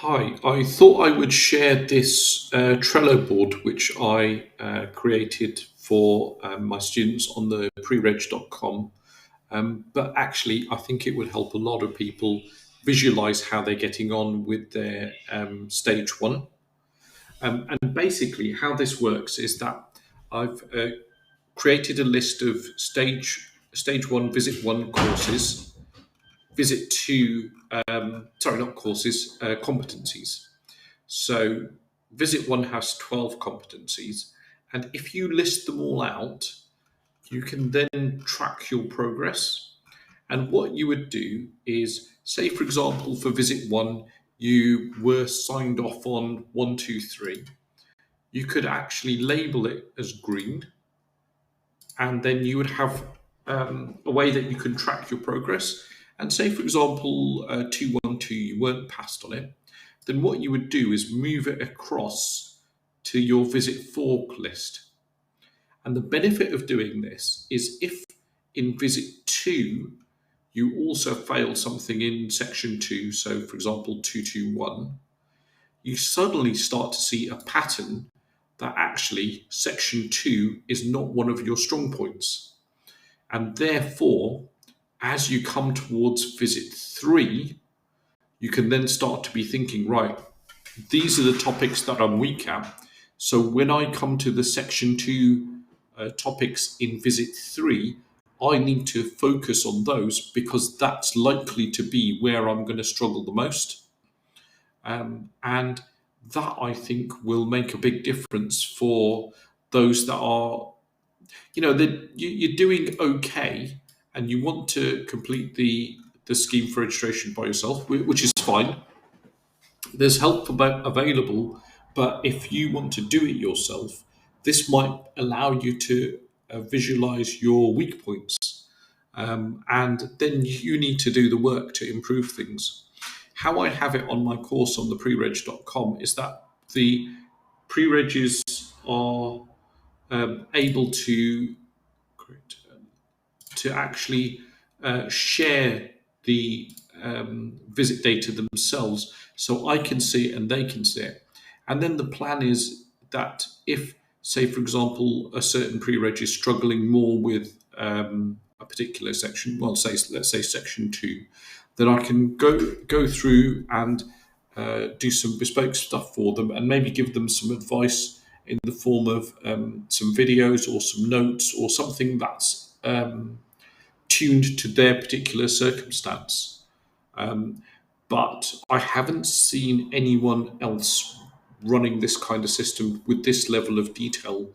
Hi, I thought I would share this Trello board which I created for my students on the prereg.com. But actually, I think it would help a lot of people visualize how they're getting on with their stage one. And basically, how this works is that I've created a list of stage one, visit one courses, visit two, sorry, not courses, competencies. So visit one has 12 competencies. And if you list them all out, you can then track your progress. And what you would do is, say, for example, for visit one, you were signed off on one, two, three. You could actually label it as green, and then you would have a way that you can track your progress. And say, for example, 212, you weren't passed on it, then what you would do is move it across to your visit fork list. And the benefit of doing this is if in visit two you also failed something in section two, so for example 221, you suddenly start to see a pattern that actually section two is not one of your strong points. And therefore, as you come towards visit three, you can then start to be thinking, right, these are the topics that I'm weak at. So when I come to the section two topics in visit three, I need to focus on those because that's likely to be where I'm going to struggle the most. And that, I think, will make a big difference for those that are, that you're doing okay and you want to complete the scheme for registration by yourself, which is fine. There's help available, but if you want to do it yourself, this might allow you to visualize your weak points. And then you need to do the work to improve things. How I have it on my course on the prereg.com is that the pre-regs are able to actually share the visit data themselves, so I can see it and they can see it. And then the plan is that if, say, for example, a certain pre-reg is struggling more with a particular section, well, let's say section two, then I can go through and do some bespoke stuff for them and maybe give them some advice in the form of some videos or some notes or something that's tuned to their particular circumstance. But I haven't seen anyone else running this kind of system with this level of detail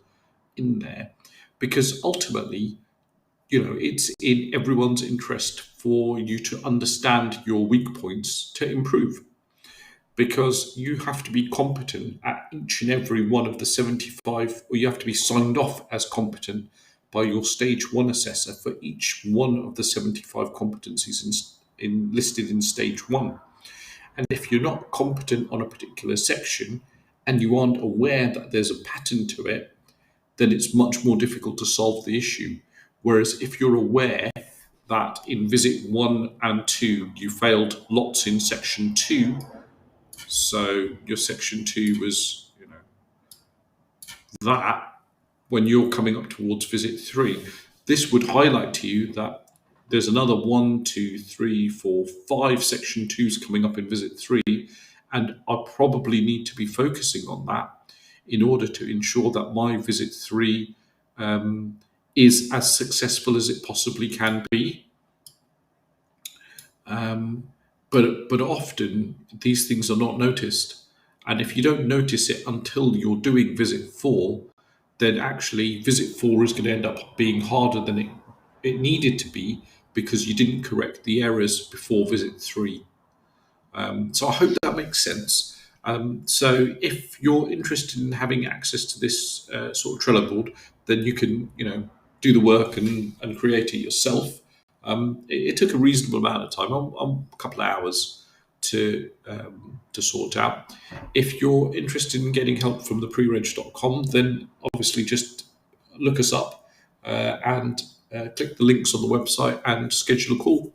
in there, because ultimately, it's in everyone's interest for you to understand your weak points to improve, because you have to be competent at each and every one of the 75, or you have to be signed off as competent by your stage one assessor for each one of the 75 competencies listed in stage one. And if you're not competent on a particular section and you aren't aware that there's a pattern to it, then it's much more difficult to solve the issue. Whereas if you're aware that in visit one and two, you failed lots in section two, so your section two was, that when you're coming up towards visit three, this would highlight to you that there's another 1, 2, 3, 4, 5 section twos coming up in visit three, and I probably need to be focusing on that in order to ensure that my visit three is as successful as it possibly can be. But often these things are not noticed. And if you don't notice it until you're doing visit four, then actually visit four is going to end up being harder than it needed to be because you didn't correct the errors before visit three. So I hope that makes sense. So if you're interested in having access to this sort of Trello board, then you can, do the work and create it yourself. It took a reasonable amount of time, a couple of hours to sort out. If you're interested in getting help from the prereg.com, then obviously just look us up and click the links on the website and schedule a call.